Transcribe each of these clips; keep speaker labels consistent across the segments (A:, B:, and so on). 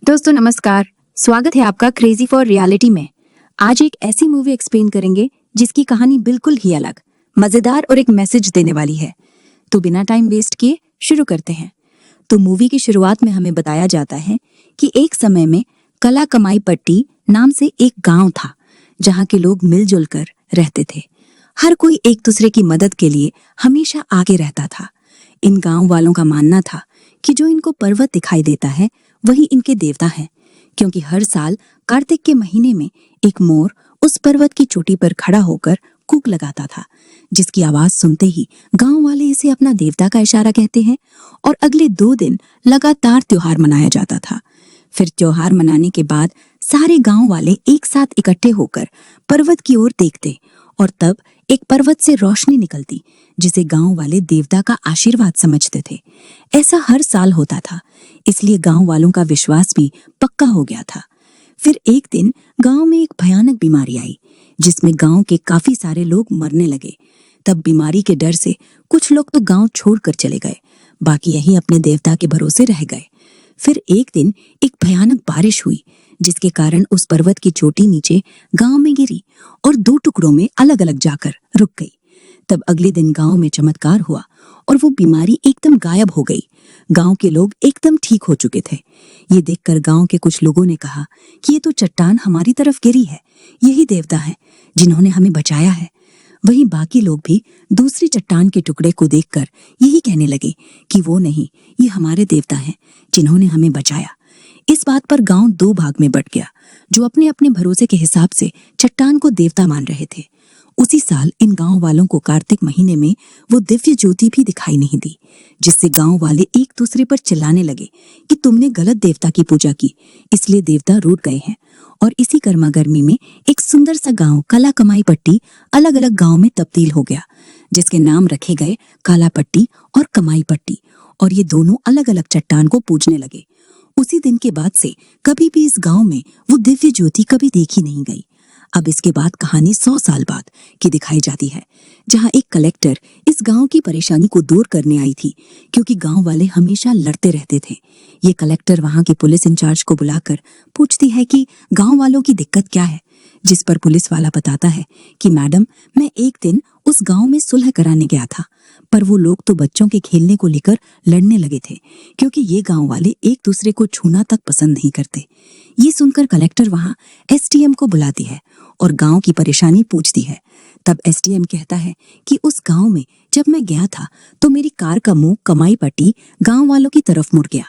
A: दोस्तों नमस्कार। स्वागत है आपका क्रेजी फॉर रियलिटी में। आज एक ऐसी मूवी एक्सप्लेन करेंगे जिसकी कहानी बिल्कुल ही अलग, मजेदार और एक मैसेज देने वाली है। तो बिना टाइम वेस्ट किए शुरू करते हैं। तो मूवी की शुरुआत में हमें बताया जाता है कि एक समय में कला कमाई पट्टी नाम से एक गांव था, जहां के लोग मिलजुल कर रहते थे। हर कोई एक दूसरे की मदद के लिए हमेशा आगे रहता था। इन गांव वालों का मानना था कि जो इनको पर्वत दिखाई देता है वही इनके देवता हैं, क्योंकि हर साल कार्तिक के महीने में एक मोर उस पर्वत की चोटी पर खड़ा होकर कूक लगाता था, जिसकी आवाज सुनते ही गांव वाले इसे अपना देवता का इशारा कहते हैं। और अगले 2 दिन लगातार त्योहार मनाया जाता था। फिर त्योहार मनाने के बाद सारे गांव वाले एक साथ इकट्ठे होकर पर्वत की ओर देखते और तब एक पर्वत से रोशनी निकलती, जिसे गांव वाले देवता का आशीर्वाद समझते थे। ऐसा हर साल होता था, इसलिए गांव वालों का विश्वास भी पक्का हो गया था। फिर एक दिन गांव में एक भयानक बीमारी आई, जिसमें गांव के काफी सारे लोग मरने लगे। तब बीमारी के डर से कुछ लोग तो गांव छोड़कर चले गए, बाकी यही अपने देवता के भरोसे रह गए। फिर एक दिन एक भयानक बारिश हुई, जिसके कारण उस पर्वत की चोटी नीचे गांव में गिरी और 2 टुकड़ों में अलग अलग जाकर रुक गई। तब अगले दिन गांव में चमत्कार हुआ और वो बीमारी एकदम गायब हो गई। गांव के लोग एकदम ठीक हो चुके थे। ये देखकर गांव के कुछ लोगों ने कहा कि ये तो चट्टान हमारी तरफ गिरी है, यही देवता है जिन्होंने हमें बचाया है। वहीं बाकी लोग भी दूसरी चट्टान के टुकड़े को देखकर यही कहने लगे कि वो नहीं, ये हमारे देवता हैं जिन्होंने हमें बचाया। इस बात पर गांव 2 भाग में बंट गया। जो अपने अपने भरोसे के हिसाब से चट्टान को देवता मान रहे थे। उसी साल इन गांव वालों को कार्तिक महीने में वो दिव्य ज्योति भी दिखाई नहीं दी, जिससे गांव वाले एक दूसरे पर चिल्लाने लगे कि तुमने गलत देवता की पूजा की, इसलिए देवता रूठ गए हैं। और इसी गर्मा गर्मी में एक सुंदर सा गांव कला कमाई पट्टी अलग अलग गांव में तब्दील हो गया, जिसके नाम रखे गए काला पट्टी और कमाई पट्टी। और ये दोनों अलग अलग चट्टान को पूजने लगे। उसी दिन के बाद से कभी भी इस गांव में वो दिव्य ज्योति कभी देखी नहीं गई। अब इसके बाद कहानी 100 साल बाद की दिखाई जाती है, जहां एक कलेक्टर इस गांव की परेशानी को दूर करने आई थी, क्योंकि गांव वाले हमेशा लड़ते रहते थे। ये कलेक्टर वहां के पुलिस इंचार्ज को बुलाकर पूछती है कि गांव वालों की दिक्कत क्या है, जिस पर पुलिस वाला बताता है कि मैडम, मैं एक दिन उस गांव में सुलह कराने गया था, पर वो लोग तो बच्चों के खेलने को लेकर लड़ने लगे थे, क्योंकि ये गांव वाले एक दूसरे को छूना तक पसंद नहीं करते। ये सुनकर कलेक्टर वहां एसडीएम को बुलाती है और गांव की परेशानी पूछती है। तब एसडीएम कहता है कि उस गांव में जब मैं गया था तो मेरी कार का मुंह कमाई पट्टी गांव वालों की तरफ मुड़ गया।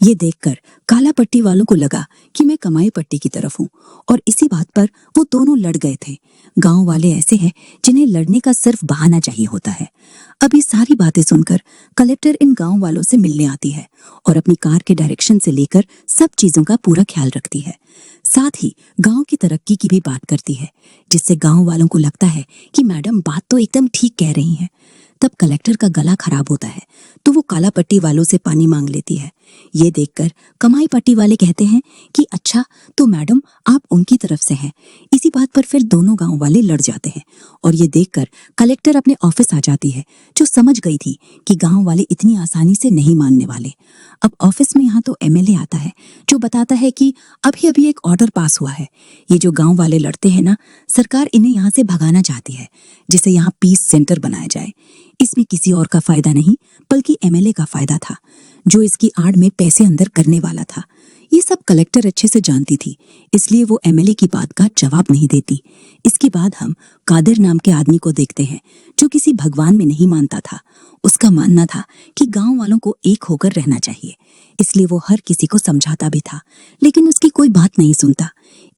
A: ये देखकर काला पट्टी वालों को लगा कि मैं कमाई पट्टी की तरफ हूँ, और इसी बात पर वो दोनों लड़ गए थे। गांव वाले ऐसे हैं जिन्हें लड़ने का सिर्फ बहाना चाहिए होता है। अब ये सारी बातें सुनकर कलेक्टर इन गांव वालों से मिलने आती है और अपनी कार के डायरेक्शन से लेकर सब चीजों का पूरा ख्याल रखती है। साथ ही गांव की तरक्की की भी बात करती है, जिससे गांव वालों को लगता है कि मैडम बात तो एकदम ठीक कह रही हैं। तब कलेक्टर का गला खराब होता है, तो वो काला पट्टी वालों से पानी मांग लेती है। ये देखकर कमाई पट्टी वाले कहते हैं कि अच्छा, तो मैडम आप उनकी तरफ से हैं। इसी बात पर फिर दोनों गांव वाले लड़ जाते हैं और ये देखकर कलेक्टर अपने ऑफिस आ जाती है, जो समझ गई थी कि गांव वाले इतनी आसानी से नहीं मानने वाले। अब ऑफिस में यहाँ तो एमएलए आता है, जो बताता है कि अभी अभी एक ऑर्डर पास हुआ है। ये जो गांव वाले लड़ते हैं ना, सरकार इन्हें यहाँ से भगाना चाहती है, जिसे यहाँ पीस सेंटर बनाया जाए। इसमें किसी और का फायदा नहीं, बल्कि एमएलए का फायदा था, जो इसकी आड़ में पैसे अंदर करने वाला था। ये सब कलेक्टर अच्छे से जानती थी, इसलिए वो एमएलए की बात का जवाब नहीं देती। इसके बाद हम कादिर नाम के आदमी को देखते हैं, जो किसी भगवान में नहीं मानता था। उसका मानना था कि गांव वालों को एक होकर रहना चाहिए, इसलिए वो हर किसी को समझाता भी था, लेकिन उसकी कोई बात नहीं सुनता।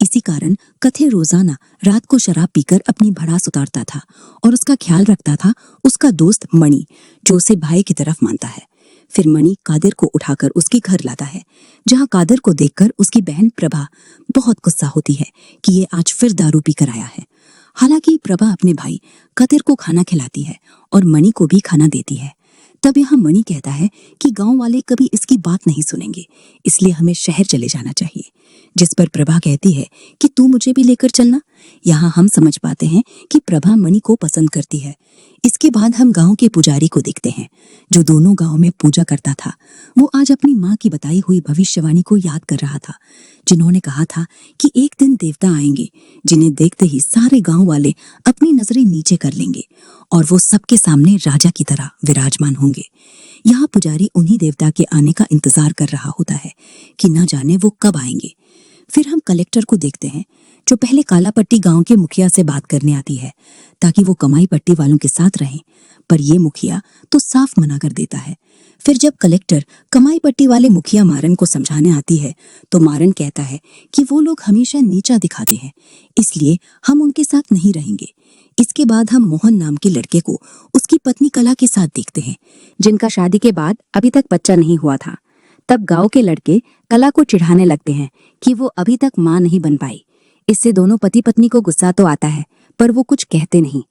A: इसी कारण कथे रोजाना रात को शराब पीकर अपनी भड़ास उतारता था और उसका ख्याल रखता था उसका दोस्त मणि, जो उसे भाई की तरफ मानता है। फिर मणि कादिर को उठाकर उसके घर लाता है, जहां कादिर को देखकर उसकी बहन प्रभा बहुत गुस्सा होती है कि ये आज फिर दारू पीकर आया है। हालांकि प्रभा अपने भाई कादिर को खाना खिलाती है और मणि को भी खाना देती है। तब यहाँ मणि कहता है कि गांव वाले कभी इसकी बात नहीं सुनेंगे, इसलिए हमें शहर चले जाना चाहिए, जिस पर प्रभा कहती है कि तू मुझे भी लेकर चलना। यहाँ हम समझ पाते हैं कि प्रभा मणि को पसंद करती है। इसके बाद हम गांव के पुजारी को देखते हैं जो दोनों गांव में पूजा करता था। वो आज अपनी माँ की बताई हुई भविष्यवाणी को याद कर रहा था, जिन्होंने कहा था कि एक दिन देवता आएंगे जिन्हें देखते ही सारे गांव वाले अपनी नजरें नीचे कर लेंगे और वो सबके सामने राजा की तरह विराजमान होंगे। यहाँ पुजारी उन्हीं देवता के आने का इंतजार कर रहा होता है कि न जाने वो कब आएंगे। फिर हम कलेक्टर को देखते हैं जो पहले कालापट्टी गांव के मुखिया से बात करने आती है ताकि वो कमाई पट्टी वालों के साथ रहें, पर ये मुखिया तो साफ मना कर देता है। फिर जब कलेक्टर कमाई पट्टी वाले मुखिया मारन को समझाने आती है तो मारन कहता है कि वो लोग हमेशा नीचा दिखाते हैं, इसलिए हम उनके साथ नहीं रहेंगे। इसके बाद हम मोहन नाम के लड़के को उसकी पत्नी कला के साथ देखते हैं, जिनका शादी के बाद अभी तक बच्चा नहीं हुआ था। तब गांव के लड़के कला को चिढ़ाने लगते हैं कि वो अभी तक मां नहीं बन पाई। इससे दोनों पति पत्नी को गुस्सा तो आता है, पर वो कुछ कहते नहीं।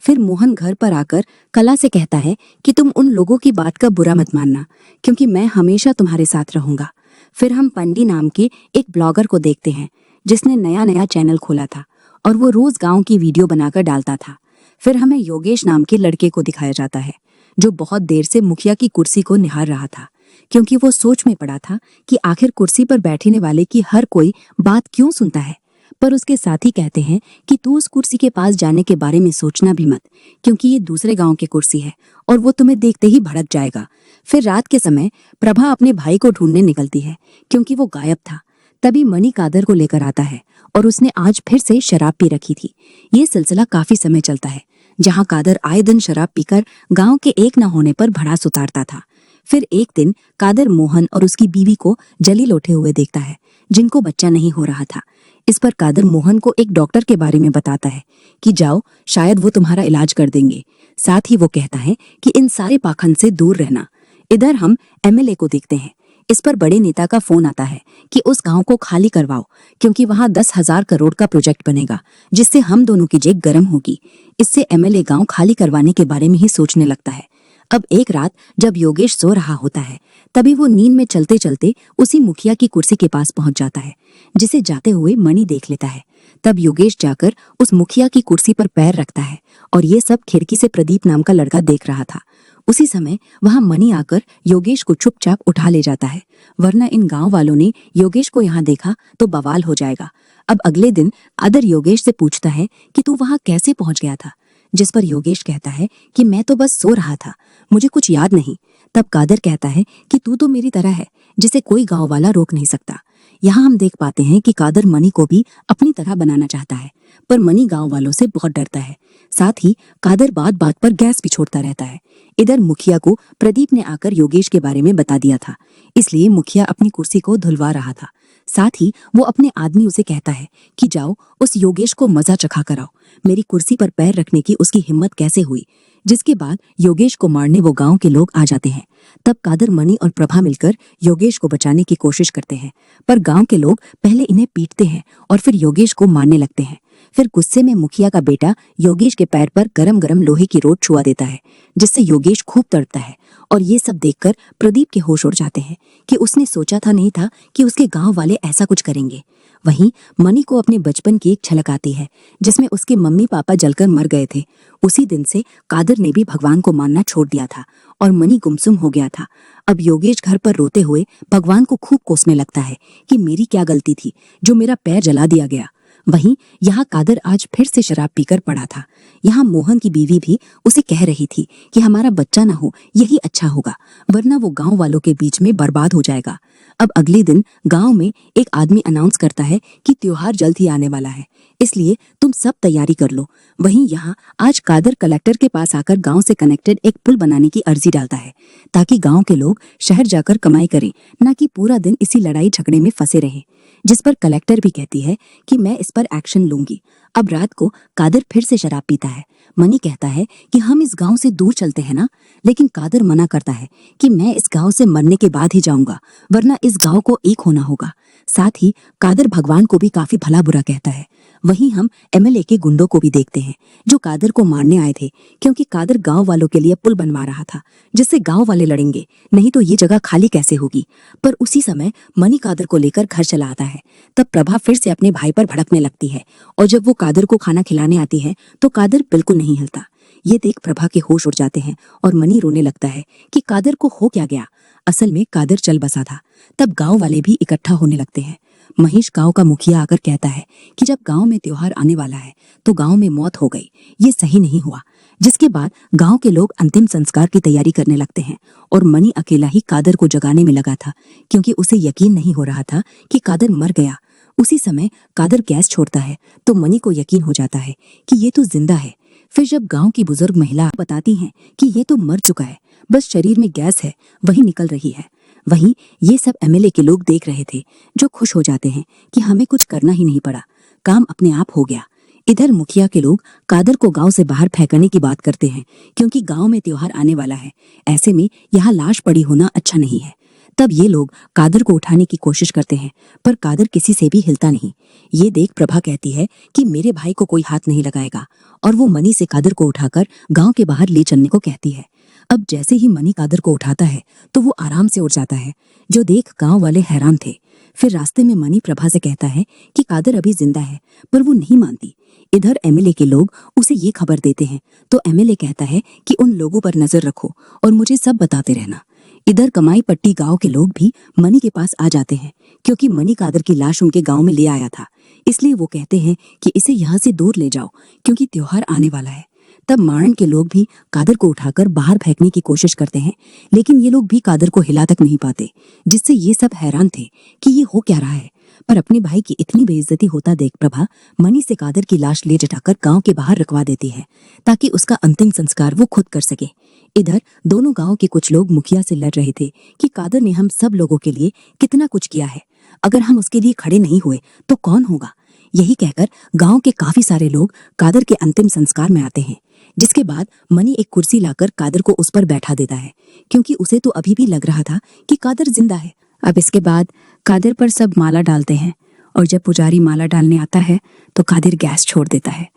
A: फिर मोहन घर पर आकर कला से कहता है कि तुम उन लोगों की बात का बुरा मत मानना, क्योंकि मैं हमेशा तुम्हारे साथ रहूंगा। फिर हम पंडी नाम के एक ब्लॉगर को देखते हैं जिसने नया नया चैनल खोला था और वो रोज गांव की वीडियो बनाकर डालता था। फिर हमें योगेश नाम के लड़के को दिखाया जाता है जो बहुत देर से मुखिया की कुर्सी को निहार रहा था, क्योंकि वो सोच में पड़ा था कि आखिर कुर्सी पर बैठने वाले की हर कोई बात क्यों सुनता है। पर उसके साथी कहते हैं कि तू उस कुर्सी के पास जाने के बारे में सोचना भी मत, क्योंकि ये दूसरे गांव की कुर्सी है और वो तुम्हें देखते ही भड़क जाएगा। फिर रात के समय प्रभा अपने भाई को ढूंढने निकलती है क्योंकि वो गायब था। तभी मणि कादर को लेकर आता है और उसने आज फिर से शराब पी रखी थी। ये सिलसिला काफी समय चलता है, जहाँ कादर आए दिन शराब पीकर गांव के एक न होने पर भड़ास उतारता था। फिर एक दिन कादर मोहन और उसकी बीवी को जली लोटे हुए देखता है, जिनको बच्चा नहीं हो रहा था। इस पर कादर मोहन को एक डॉक्टर के बारे में बताता है कि जाओ, शायद वो तुम्हारा इलाज कर देंगे। साथ ही वो कहता है कि इन सारे पाखंड से दूर रहना। इधर हम एमएलए को देखते हैं। इस पर बड़े नेता का फोन आता है कि उस गांव को खाली करवाओ, क्योंकि वहां 10,000 करोड़ का प्रोजेक्ट बनेगा जिससे हम दोनों की जेब गर्म होगी। इससे एमएलए गांव खाली करवाने के बारे में ही सोचने लगता है। अब एक रात जब योगेश सो रहा होता है, तभी वो नींद में चलते चलते उसी मुखिया की कुर्सी के पास पहुंच जाता है, जिसे जाते हुए मणि देख लेता है। तब योगेश जाकर उस मुखिया की कुर्सी पर पैर रखता है और ये सब खिड़की से प्रदीप नाम का लड़का देख रहा था। उसी समय वहां मणि आकर योगेश को चुपचाप उठा ले जाता है, वरना इन गांव वालों ने योगेश को यहाँ देखा तो बवाल हो जाएगा। अब अगले दिन कादर योगेश से पूछता है कि तू वहां कैसे पहुंच गया था, जिस पर योगेश कहता है कि मैं तो बस सो रहा था, मुझे कुछ याद नहीं। तब कादर कहता है कि तू तो मेरी तरह है, जिसे कोई गांव वाला रोक नहीं सकता। यहाँ हम देख पाते हैं कि कादर मणि को भी अपनी तरह बनाना चाहता है, पर मणि गांव वालों से बहुत डरता है। साथ ही कादर बात बात पर गैस भी छोड़ता रहता है। इधर मुखिया को प्रदीप ने आकर योगेश के बारे में बता दिया था, इसलिए मुखिया अपनी कुर्सी को धुलवा रहा था। साथ ही वो अपने आदमी उसे कहता है कि जाओ उस योगेश को मजा चखा कराओ, मेरी कुर्सी पर पैर रखने की उसकी हिम्मत कैसे हुई। जिसके बाद योगेश को मारने वो गांव के लोग आ जाते हैं। तब कादर मणि और प्रभा मिलकर योगेश को बचाने की कोशिश करते हैं, पर गांव के लोग पहले इन्हें पीटते हैं और फिर योगेश को मारने लगते हैं। फिर गुस्से में मुखिया का बेटा योगेश के पैर पर गरम गरम लोहे की रोड छुआ देता है, जिससे योगेश खूब तड़पता है। और ये सब देखकर प्रदीप के होश उड़ जाते हैं कि उसने सोचा था नहीं था कि उसके गांव वाले ऐसा कुछ करेंगे। वहीं मणि को अपने बचपन की एक झलक आती है, जिसमें उसके मम्मी पापा जलकर मर गए थे। उसी दिन से कादर ने भी भगवान को मानना छोड़ दिया था और मणि गुमसुम हो गया था। अब योगेश घर पर रोते हुए भगवान को खूब कोसने लगता है कि मेरी क्या गलती थी जो मेरा पैर जला दिया गया। वहीं यहाँ कादर आज फिर से शराब पीकर पड़ा था। यहाँ मोहन की बीवी भी उसे कह रही थी कि हमारा बच्चा ना हो यही अच्छा होगा, वरना वो गांव वालों के बीच में बर्बाद हो जाएगा। अब अगले दिन गांव में एक आदमी अनाउंस करता है कि त्योहार जल्द ही आने वाला है, इसलिए तुम सब तैयारी कर लो। वहीं यहाँ आज कादर कलेक्टर के पास आकर गांव से कनेक्टेड एक पुल बनाने की अर्जी डालता है, ताकि गांव के लोग शहर जाकर कमाई करें, न कि पूरा दिन इसी लड़ाई झगड़े में फंसे रहे। जिस पर कलेक्टर भी कहती है कि मैं इस पर एक्शन लूंगी। अब रात को कादर फिर से शराब पीता है। मनी कहता है कि हम इस गांव से दूर चलते हैं ना, लेकिन कादर मना करता है कि मैं इस गांव से मरने के बाद ही जाऊंगा, वरना इस गांव को एक होना होगा। साथ ही कादर भगवान को भी काफी भला बुरा कहता है। वहीं हम एमएलए के गुंडों को भी देखते हैं जो कादर को मारने आए थे, क्योंकि कादर गांव वालों के लिए पुल बनवा रहा था जिससे गांव वाले लड़ेंगे, नहीं तो ये जगह खाली कैसे होगी। पर उसी समय मनी कादर को लेकर घर चला आता है। तब प्रभा फिर से अपने भाई पर भड़कने लगती है और जब वो कादर को खाना खिलाने आती है तो कादर बिल्कुल नहीं हिलता। ये देख प्रभा के होश उड़ जाते हैं और मनी रोने लगता है कि कादर को हो क्या गया। असल में कादर चल बसा था। तब गांव वाले भी इकट्ठा होने लगते हैं। महेश गांव का मुखिया आकर कहता है कि जब गांव में त्योहार आने वाला है तो गांव में मौत हो गई, ये सही नहीं हुआ। जिसके बाद गांव के लोग अंतिम संस्कार की तैयारी करने लगते हैं और मनी अकेला ही कादर को जगाने में लगा था, क्योंकि उसे यकीन नहीं हो रहा था कि कादर मर गया। उसी समय कादर गैस छोड़ता है तो मनी को यकीन हो जाता है कि ये तो जिंदा है। फिर जब गांव की बुजुर्ग महिला बताती हैं कि ये तो मर चुका है, बस शरीर में गैस है वही निकल रही है। वहीं ये सब एमएलए के लोग देख रहे थे, जो खुश हो जाते हैं कि हमें कुछ करना ही नहीं पड़ा, काम अपने आप हो गया। इधर मुखिया के लोग कादर को गांव से बाहर फेंकने की बात करते हैं, क्योंकि गांव में त्योहार आने वाला है, ऐसे में यहाँ लाश पड़ी होना अच्छा नहीं है। तब ये लोग कादर को उठाने की कोशिश करते हैं, पर कादर किसी से भी हिलता नहीं। ये देख प्रभा कहती है कि मेरे भाई को कोई हाथ नहीं लगाएगा, और वो मनी से कादर को उठाकर गांव के बाहर ले चलने को कहती है। अब जैसे ही मनी कादर को उठाता है तो वो आराम से उठ जाता है, जो देख गांव वाले हैरान थे। फिर रास्ते में मनी प्रभा से कहता है कि कादर अभी जिंदा है, पर वो नहीं मानती। इधर एमएलए के लोग उसे ये खबर देते हैं तो एमएलए कहता है कि उन लोगों पर नजर रखो और मुझे सब बताते रहना। इधर कमाई पट्टी गांव के लोग भी मनी के पास आ जाते हैं, क्योंकि मनी कादर की लाश उनके गांव में ले आया था। इसलिए वो कहते हैं कि इसे यहाँ से दूर ले जाओ, क्योंकि त्योहार आने वाला है। तब मारण के लोग भी कादर को उठाकर बाहर फेंकने की कोशिश करते हैं, लेकिन ये लोग भी कादर को हिला तक नहीं पाते, जिससे ये सब हैरान थे कि ये हो क्या रहा है। पर अपने भाई की इतनी बेइज्जती होता देख प्रभा मनी से कादर की लाश ले जटाकर गांव के बाहर रखवा देती है, ताकि उसका अंतिम संस्कार वो खुद कर सके। इधर दोनों गांव के कुछ लोग मुखिया से लड़ रहे थे कि कादर ने हम सब लोगों के लिए कितना कुछ किया है, अगर हम उसके लिए खड़े नहीं हुए तो कौन होगा। यही कहकर गांव के काफी सारे लोग कादर के अंतिम संस्कार में आते हैं, जिसके बाद मनी एक कुर्सी लाकर कादर को उस पर बैठा देता है, क्योंकि उसे तो अभी भी लग रहा था कि कादर जिंदा है। अब इसके बाद कादर पर सब माला डालते हैं, और जब पुजारी माला डालने आता है तो कादर गैस छोड़ देता है।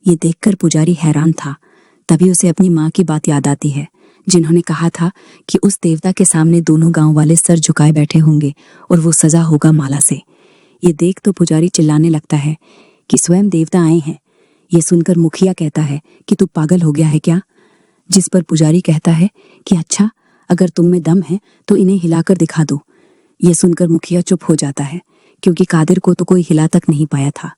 A: ये देखकर पुजारी हैरान था। तभी उसे अपनी माँ की बात याद आती है, जिन्होंने कहा था कि उस देवता के सामने दोनों गांव वाले सर झुकाए बैठे होंगे और वो सजा होगा माला से। ये देख तो पुजारी चिल्लाने लगता है कि स्वयं देवता आए हैं। ये सुनकर मुखिया कहता है कि तू पागल हो गया है क्या? जिस पर पुजारी कहता है कि अच्छा, अगर तुम में दम है तो इन्हें हिलाकर दिखा दो। ये सुनकर मुखिया चुप हो जाता है, क्योंकि कादर को तो कोई हिला तक नहीं पाया था।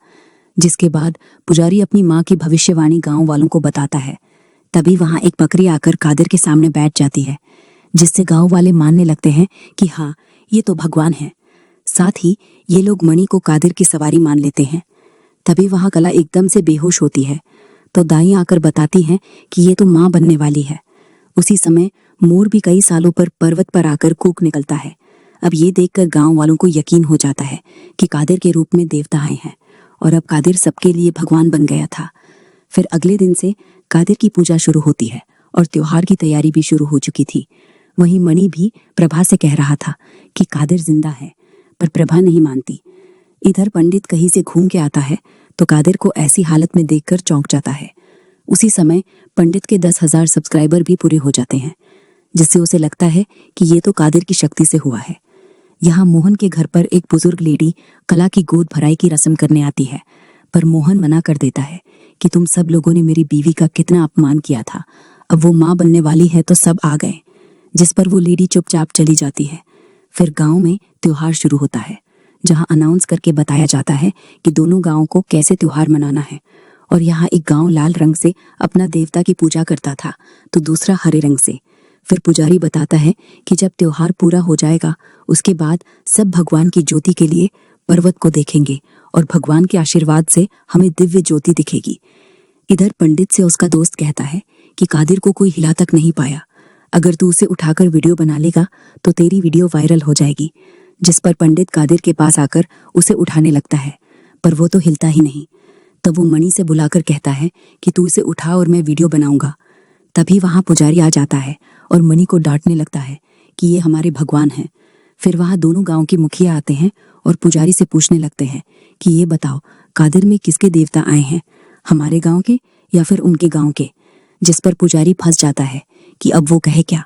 A: जिसके बाद पुजारी अपनी माँ की भविष्यवाणी गांव वालों को बताता है। तभी वहां एक बकरी आकर कादर के सामने बैठ जाती है, जिससे गांव वाले मानने लगते हैं कि हाँ, ये तो भगवान है। साथ ही ये लोग मणि को कादर की सवारी मान लेते हैं। तभी वहां कला एकदम से बेहोश होती है, तो दाई आकर बताती हैं कि ये तो माँ बनने वाली है। उसी समय मोर भी कई सालों पर पर्वत पर आकर कूक निकलता है। अब ये देखकर गांव वालों को यकीन हो जाता है कि कादर के रूप में देवता आए हैं, और अब कादर सबके लिए भगवान बन गया था। फिर अगले दिन से कादर की पूजा शुरू होती है और त्योहार की तैयारी भी शुरू हो चुकी थी। वहीं मणि भी प्रभा से कह रहा था कि कादर जिंदा है, पर प्रभा नहीं मानती। इधर पंडित कहीं से घूम के आता है तो कादर को ऐसी हालत में देखकर चौंक जाता है। उसी समय पंडित के 10,000 सब्सक्राइबर भी पूरे हो जाते हैं, जिससे उसे लगता है कि ये तो कादर की शक्ति से हुआ है। यहाँ मोहन के घर पर एक बुजुर्ग लेडी कला की गोद भराई की रस्म करने आती है, पर मोहन मना कर देता है कि तुम सब लोगों ने मेरी बीवी का कितना अपमान किया था, अब वो माँ बनने वाली है तो सब आ गए। जिस पर वो लेडी चुपचाप चली जाती है। फिर गांव में त्योहार शुरू होता है, जहां अनाउंस करके बताया जाता है कि दोनों गांवों को कैसे त्योहार मनाना है। और यहाँ एक गांव लाल रंग से अपना देवता की पूजा करता था, तो दूसरा हरे रंग से। फिर पुजारी बताता है कि जब त्योहार पूरा हो जाएगा उसके बाद सब भगवान की ज्योति के लिए पर्वत को देखेंगे और भगवान के आशीर्वाद से हमें दिव्य ज्योति दिखेगी। इधर पंडित से उसका दोस्त कहता है कि कादिर को कोई हिला तक नहीं पाया, अगर तू उसे उठाकर वीडियो बना लेगा तो तेरी वीडियो वायरल हो जाएगी। जिस पर पंडित कादिर के पास आकर उसे उठाने लगता है, पर वो तो हिलता ही नहीं। तब वो मणि से बुलाकर कहता है कि तू इसे उठा और मैं वीडियो बनाऊंगा। तभी वहां पुजारी आ जाता है और मणि को डांटने लगता है कि ये हमारे भगवान हैं। फिर वहां दोनों गांव के मुखिया आते हैं और पुजारी से पूछने लगते हैं कि ये बताओ, कादिर में किसके देवता आए हैं, हमारे गांव के या फिर उनके गांव के। जिस पर पुजारी फंस जाता है कि अब वो कहे क्या।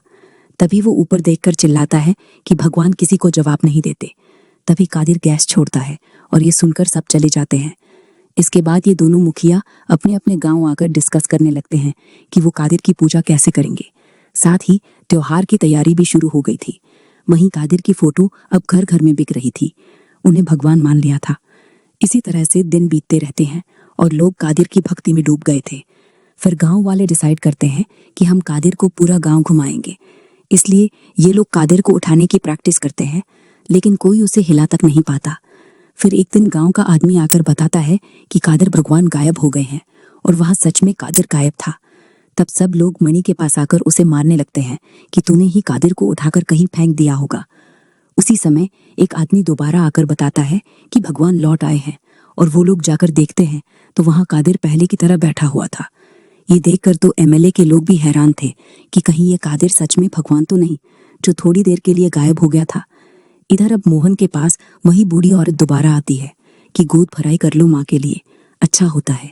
A: तभी वो ऊपर देखकर चिल्लाता है कि भगवान किसी को जवाब नहीं देते। तभी कादिर गैस छोड़ता है और ये सुनकर सब चले जाते हैं। इसके बाद ये दोनों मुखिया अपने अपने गांव आकर डिस्कस करने लगते हैं कि वो कादिर की पूजा कैसे करेंगे। साथ ही त्योहार की तैयारी भी शुरू हो गई थी। वहीं कादिर की फोटो अब घर घर में बिक रही थी। उन्हें भगवान मान लिया था। इसी तरह से दिन बीतते रहते हैं और लोग कादिर की भक्ति में डूब गए थे। फिर गांव वाले डिसाइड करते हैं कि हम कादिर को पूरा गांव घुमाएंगे। इसलिए ये लोग कादिर को उठाने की प्रैक्टिस करते हैं, लेकिन कोई उसे हिला तक नहीं पाता। फिर एक दिन गांव का आदमी आकर बताता है कि कादिर भगवान गायब हो गए हैं और वहां सच में कादिर गायब था। तब सब लोग मणि के पास आकर उसे मारने लगते हैं कि तूने ही कादिर को उठाकर कहीं फेंक दिया होगा। उसी समय एक आदमी दोबारा आकर बताता है कि भगवान लौट आए हैं और वो लोग जाकर देखते हैं तो वहां कादिर पहले की तरह बैठा हुआ था। ये देखकर तो एमएलए के लोग भी हैरान थे कि कहीं ये कादिर सच में भगवान तो नहीं जो थोड़ी देर के लिए गायब हो गया था। इधर अब मोहन के पास वही बूढ़ी औरत दोबारा आती है कि गोद भराई कर लो माँ के लिए, अच्छा होता है।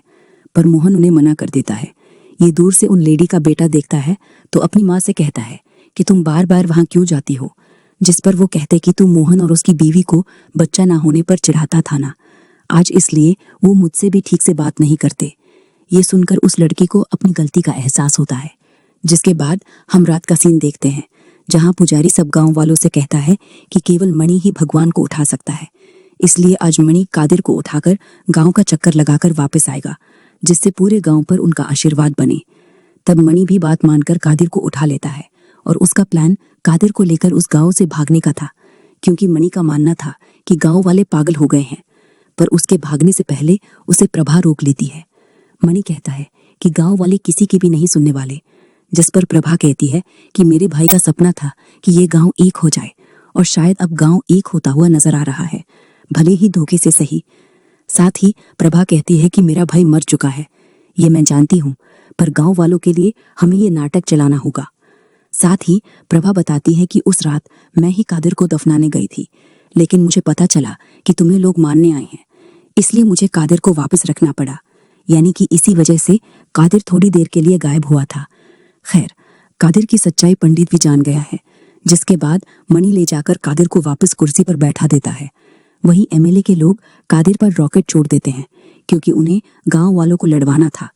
A: पर मोहन उन्हें मना कर देता है। ये दूर से उन लेडी का बेटा देखता है तो अपनी माँ से कहता है कि तुम बार बार वहां क्यों जाती हो। जिस पर वो कहते कि तू मोहन और उसकी बीवी को बच्चा ना होने पर चिढ़ाता था ना, आज इसलिए वो मुझसे भी ठीक से बात नहीं करते। ये सुनकर उस लड़की को अपनी गलती का एहसास होता है। जिसके बाद हम रात का सीन देखते हैं जहां पुजारी सब गांव वालों से कहता है कि केवल मणि ही भगवान को उठा सकता है। इसलिए आज मणि कादिर को उठाकर गांव का चक्कर लगाकर वापस आएगा, जिससे पूरे गांव पर उनका आशीर्वाद बने। तब मणि भी बात मानकर कादिर को उठा लेता है और उसका प्लान कादिर को लेकर उस गांव से भागने का था, क्योंकि मणि का मानना था कि गांव वाले पागल हो गए हैं। पर उसके भागने से पहले उसे प्रभा रोक लेती है। मणि कहता है कि गांव वाले किसी की भी नहीं सुनने वाले। जिस पर प्रभा कहती है कि मेरे भाई का सपना था कि ये गांव एक हो जाए और शायद अब गांव एक होता हुआ नजर आ रहा है, भले ही धोखे से सही। साथ ही प्रभा कहती है कि मेरा भाई मर चुका है, ये मैं जानती हूँ, पर गांव वालों के लिए हमें ये नाटक चलाना होगा। साथ ही प्रभा बताती है कि उस रात मैं ही कादिर को दफनाने गई थी, लेकिन मुझे पता चला कि तुम्हें लोग मारने आए हैं, इसलिए मुझे कादिर को वापस रखना पड़ा। यानी कि इसी वजह से कादिर थोड़ी देर के लिए गायब हुआ था। खैर, कादिर की सच्चाई पंडित भी जान गया है, जिसके बाद मणि ले जाकर कादिर को वापस कुर्सी पर बैठा देता है। वहीं एमएलए के लोग कादिर पर रॉकेट छोड़ देते हैं, क्योंकि उन्हें गांव वालों को लड़वाना था।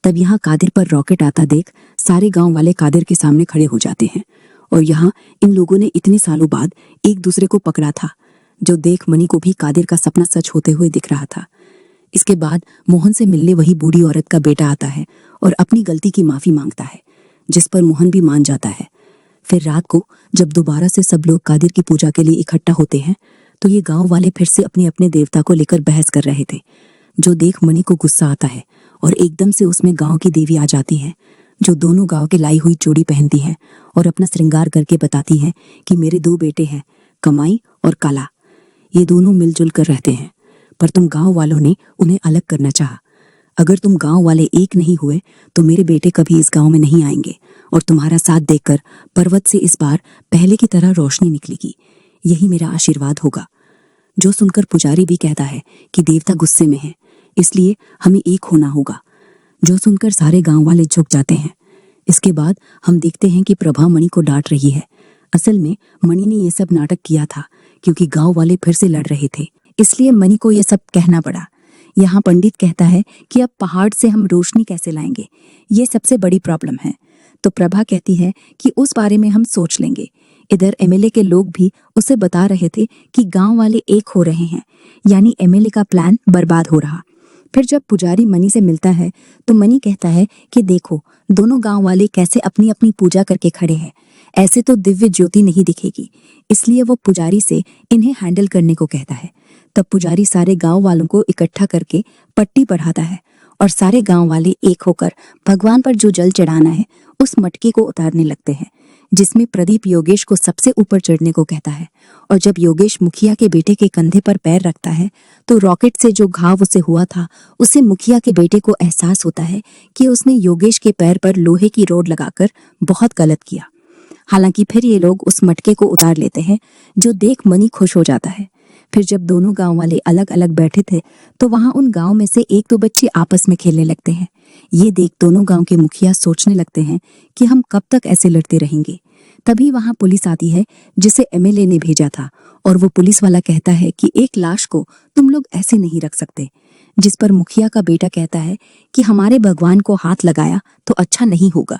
A: तब यहाँ कादिर पर रॉकेट आता देख सारे गांव वाले कादिर के सामने खड़े हो जाते हैं और यहाँ इन लोगों ने इतने सालों बाद एक दूसरे को पकड़ा था, जो देख मणि को भी कादिर का सपना सच होते हुए दिख रहा था। इसके बाद मोहन से मिलने वही बूढ़ी औरत का बेटा आता है और अपनी गलती की माफी मांगता है, जिस पर मोहन भी मान जाता है। फिर रात को जब दोबारा से सब लोग कादिर की पूजा के लिए इकट्ठा होते हैं तो ये गांव वाले फिर से अपने अपने देवता को लेकर बहस कर रहे थे, जो देख मणि को गुस्सा आता है और एकदम से उसमें गांव की देवी आ जाती है, जो दोनों गांव के लाई हुई चूड़ी पहनती है और अपना श्रृंगार करके बताती है कि मेरे 2 बेटे हैं, कमाई और काला। ये दोनों मिलजुल कर रहते हैं, पर तुम गांव वालों ने उन्हें अलग करना चाहा। अगर तुम गांव वाले एक नहीं हुए तो मेरे बेटे कभी इस गांव में नहीं आएंगे और तुम्हारा साथ देखकर पर्वत से इस बार पहले की तरह रोशनी निकलेगी। यही मेरा आशीर्वाद होगा। जो सुनकर पुजारी भी कहता है कि देवता गुस्से में है, इसलिए हमें एक होना होगा। जो सुनकर सारे गांव वाले झुक जाते हैं। इसके बाद हम देखते हैं कि प्रभा मणि को डांट रही है। असल में मणि ने ये सब नाटक किया था क्योंकि गांव वाले फिर से लड़ रहे थे, इसलिए मणि को ये सब कहना पड़ा। यहाँ पंडित कहता है कि अब पहाड़ से हम रोशनी कैसे लाएंगे, ये सबसे बड़ी प्रॉब्लम है। तो प्रभा कहती है कि उस बारे में हम सोच लेंगे। इधर एमएलए के लोग भी उसे बता रहे थे कि गांव वाले एक हो रहे हैं, यानी एमएलए का प्लान बर्बाद हो रहा। फिर जब पुजारी मणि से मिलता है तो मणि कहता है कि देखो दोनों गांव वाले कैसे अपनी अपनी पूजा करके खड़े हैं, ऐसे तो दिव्य ज्योति नहीं दिखेगी। इसलिए वो पुजारी से इन्हें हैंडल करने को कहता है। तब पुजारी सारे गांव वालों को इकट्ठा करके पट्टी पढ़ाता है और सारे गांव वाले एक होकर भगवान पर जो जल चढ़ाना है उस मटके को उतारने लगते हैं, जिसमें प्रदीप योगेश को सबसे ऊपर चढ़ने को कहता है। और जब योगेश मुखिया के बेटे के कंधे पर पैर रखता है तो रॉकेट से जो घाव उसे हुआ था उसे मुखिया के बेटे को एहसास होता है कि उसने योगेश के पैर पर लोहे की रोड लगाकर बहुत गलत किया। हालांकि फिर ये लोग उस मटके को उतार लेते हैं, जो देख मनी खुश हो जाता है। फिर जब दोनों गांव वाले अलग अलग बैठे थे तो वहां उन गांव में से एक दो बच्चे आपस में खेलने लगते हैं। ये देख दोनों गांव के मुखिया सोचने लगते हैं कि हम कब तक ऐसे लड़ते रहेंगे। तभी वहां पुलिस आती है जिसे एमएलए ने भेजा था, और वो पुलिस वाला कहता है कि एक लाश को तुम लोग ऐसे नहीं रख सकते। जिस पर मुखिया का बेटा कहता है कि हमारे भगवान को हाथ लगाया तो अच्छा नहीं होगा।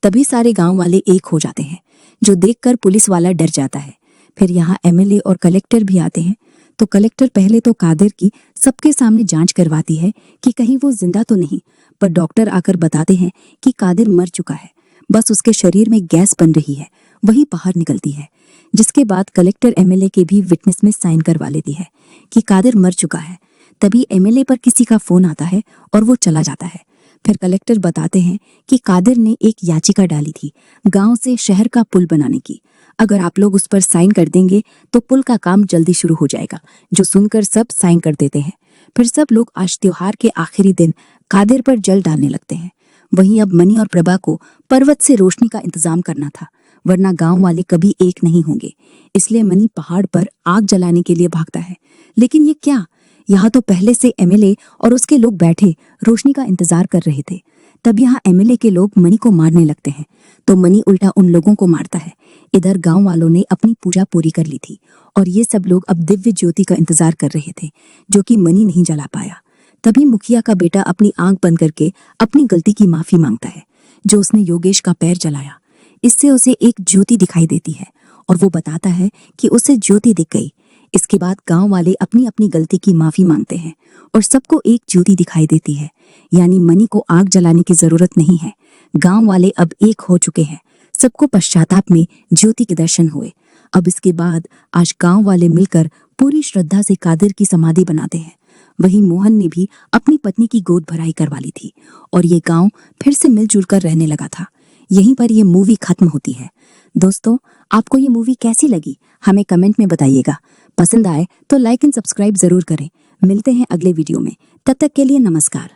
A: तभी सारे गांव वाले एक हो जाते हैं, जो देखकर पुलिस वाला डर जाता है। फिर यहाँ एमएलए और कलेक्टर भी आते हैं। तो कलेक्टर पहले तो कादिर की सबके सामने जांच करवाती है कि कहीं वो जिंदा तो नहीं, पर डॉक्टर आकर बताते हैं कि कादिर मर चुका है, बस उसके शरीर में गैस बन रही है, वही बाहर निकलती है। जिसके बाद कलेक्टर एमएलए के भी विटनेस में साइन करवा लेती है कि कादिर मर चुका है। तभी एमएलए पर किसी का फोन आता है और वो चला जाता है। फिर कलेक्टर बताते हैं कि कादिर ने एक याचिका डाली थी गांव से शहर का पुल बनाने की। अगर आप लोग उस पर साइन कर देंगे तो पुल का काम जल्दी शुरू हो जाएगा, जो सुनकर सब साइन कर देते हैं। फिर सब लोग आज त्योहार के आखिरी दिन कादिर पर जल डालने लगते हैं। वहीं अब मनी और प्रभा को पर्वत से रोशनी का इंतजाम करना था, वरना गांव वाले कभी एक नहीं होंगे। इसलिए मनी पहाड़ पर आग जलाने के लिए भागता है। लेकिन ये क्या, यहाँ तो पहले से एमएलए और उसके लोग बैठे रोशनी का इंतजार कर रहे थे। तब यहाँ एमएलए के लोग मनी को मारने लगते हैं, तो मनी उल्टा उन लोगों को मारता है। इधर गांव वालों ने अपनी पूजा पूरी कर ली थी और ये सब लोग अब दिव्य ज्योति का इंतजार कर रहे थे, जो कि मनी नहीं जला पाया। तभी मुखिया का बेटा अपनी आंख बंद करके अपनी गलती की माफी मांगता है, जो उसने योगेश का पैर जलाया। इससे उसे एक ज्योति दिखाई देती है और वो बताता है कि उसे ज्योति दिख गई। इसके बाद गांव वाले अपनी अपनी गलती की माफी मांगते हैं और सबको एक ज्योति दिखाई देती है, यानी मनी को आग जलाने की जरूरत नहीं है। गांव वाले अब एक हो चुके हैं। सबको पश्चाताप में ज्योति के दर्शन हुए। अब इसके बाद आज गांव वाले मिलकर पूरी श्रद्धा से कादिर की समाधि बनाते हैं। वहीं मोहन ने भी अपनी पत्नी की गोद भराई करवा ली थी और ये गांव फिर से मिलजुल कर रहने लगा था। यहीं पर ये मूवी खत्म होती है। दोस्तों, आपको ये मूवी कैसी लगी हमें कमेंट में बताइएगा। पसंद आए तो लाइक एंड सब्सक्राइब जरूर करें। मिलते हैं अगले वीडियो में, तब तक के लिए नमस्कार।